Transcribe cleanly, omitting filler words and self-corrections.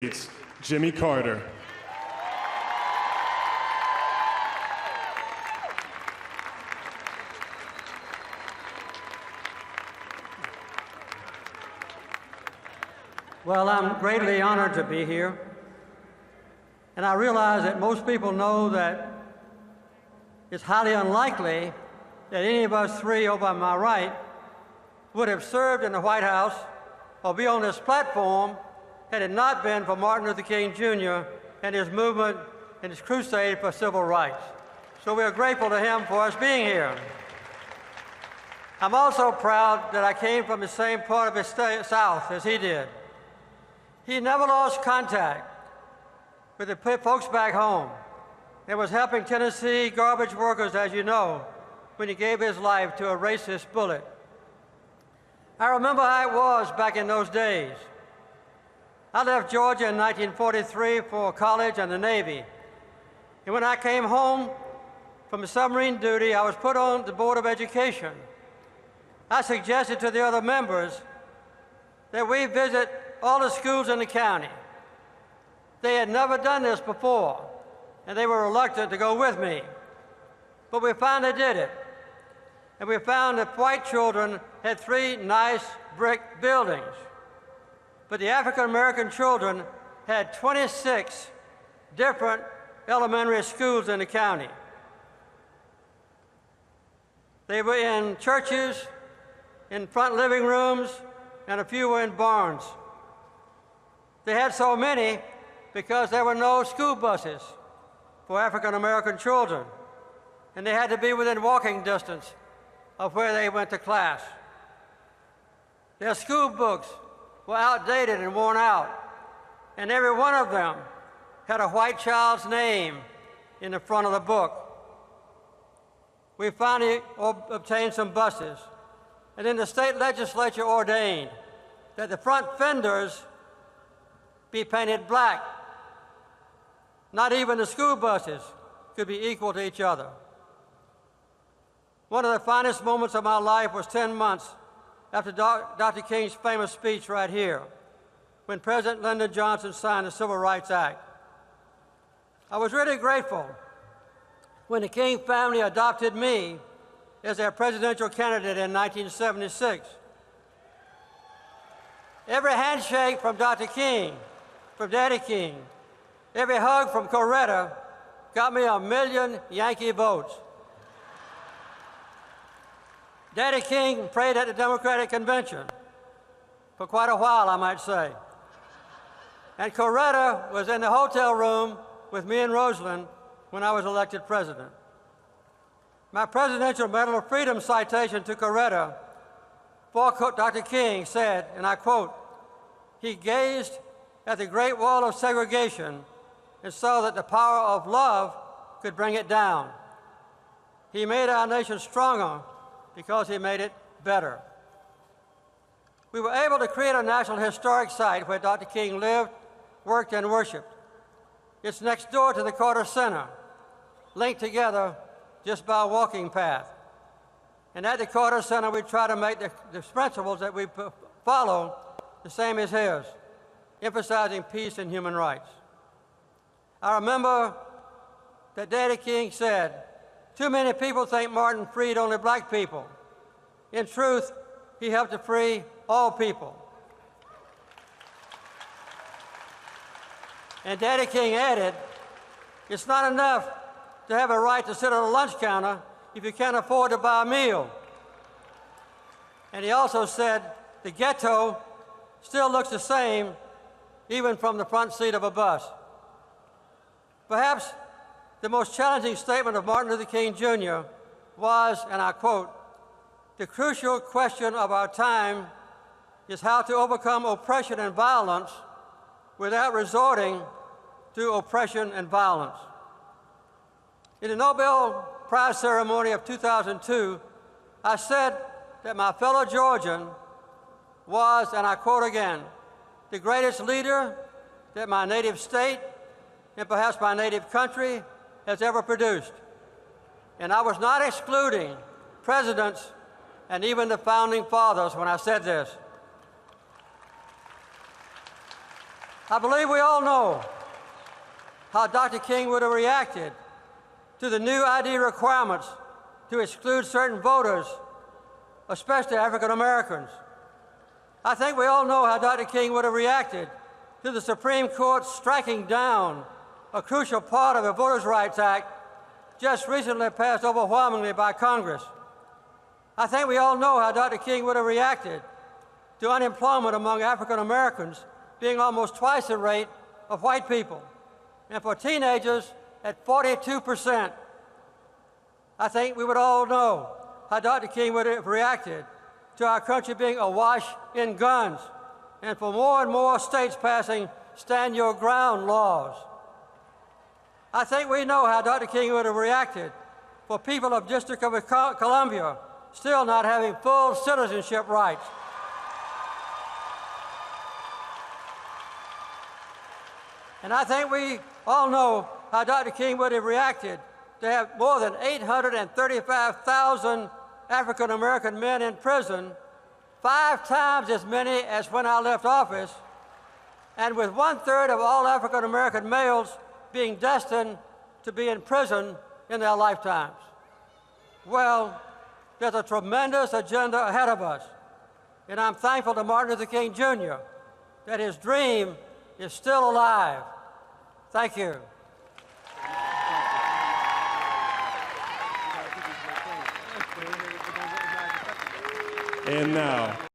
States, Jimmy Carter. Well, I'm greatly honored to be here, and I realize that most people know that it's highly unlikely that any of us three over on my right would have served in the White House or be on this platform had it not been for Martin Luther King Jr. and his movement and his crusade for civil rights. So we are grateful to him for us being here. I'm also proud that I came from the same part of the South as he did. He never lost contact with the folks back home and was helping Tennessee garbage workers, as you know, when he gave his life to a racist bullet. I remember how it was back in those days. I left Georgia in 1943 for college and the Navy. And when I came home from submarine duty, I was put on the Board of Education. I suggested to the other members that we visit all the schools in the county. They had never done this before, and they were reluctant to go with me. But we finally did it. And we found that white children had 3 nice brick buildings. But the African-American children had 26 different elementary schools in the county. They were in churches, in front living rooms, and a few were in barns. They had so many because there were no school buses for African-American children, and they had to be within walking distance of where they went to class. Their school books were outdated and worn out, and every one of them had a white child's name in the front of the book. We finally obtained some buses, and then the state legislature ordained that the front fenders be painted black. Not even the school buses could be equal to each other. One of the finest moments of my life was 10 months after Dr. King's famous speech right here, when President Lyndon Johnson signed the Civil Rights Act. I was really grateful when the King family adopted me as their presidential candidate in 1976. Every handshake from Dr. King, from Daddy King, every hug from Coretta got me 1 million Yankee votes. Daddy King prayed at the Democratic Convention for quite a while, I might say. And Coretta was in the hotel room with me and Rosalynn when I was elected president. My Presidential Medal of Freedom citation to Coretta for Dr. King said, and I quote, "He gazed at the Great Wall of segregation and saw that the power of love could bring it down. He made our nation stronger because he made it better." We were able to create a National Historic Site where Dr. King lived, worked, and worshiped. It's next door to the Carter Center, linked together just by a walking path. And at the Carter Center, we try to make the principles that we follow the same as his, emphasizing peace and human rights. I remember that Daddy King said, "Too many people think Martin freed only black people. In truth, he helped to free all people." And Daddy King added, "It's not enough to have a right to sit at a lunch counter if you can't afford to buy a meal." And he also said, "The ghetto still looks the same even from the front seat of a bus." Perhaps the most challenging statement of Martin Luther King Jr. was, and I quote, "The crucial question of our time is how to overcome oppression and violence without resorting to oppression and violence." In the Nobel Prize ceremony of 2002, I said that my fellow Georgian was, and I quote again, "the greatest leader that my native state and perhaps my native country has ever produced." And I was not excluding presidents and even the founding fathers when I said this. I believe we all know how Dr. King would have reacted to the new ID requirements to exclude certain voters, especially African Americans. I think we all know how Dr. King would have reacted to the Supreme Court striking down a crucial part of the Voters' Rights Act just recently passed overwhelmingly by Congress. I think we all know how Dr. King would have reacted to unemployment among African Americans being almost twice the rate of white people, and for teenagers at 42%. I think we would all know how Dr. King would have reacted to our country being awash in guns, and for more and more states passing stand your ground laws. I think we know how Dr. King would have reacted for people of District of Columbia still not having full citizenship rights. And I think we all know how Dr. King would have reacted to have more than 835,000 African American men in prison, 5 times as many as when I left office, and with 1/3 of all African American males being destined to be in prison in their lifetimes. Well, there's a tremendous agenda ahead of us, and I'm thankful to Martin Luther King Jr. that his dream is still alive. Thank you. And now,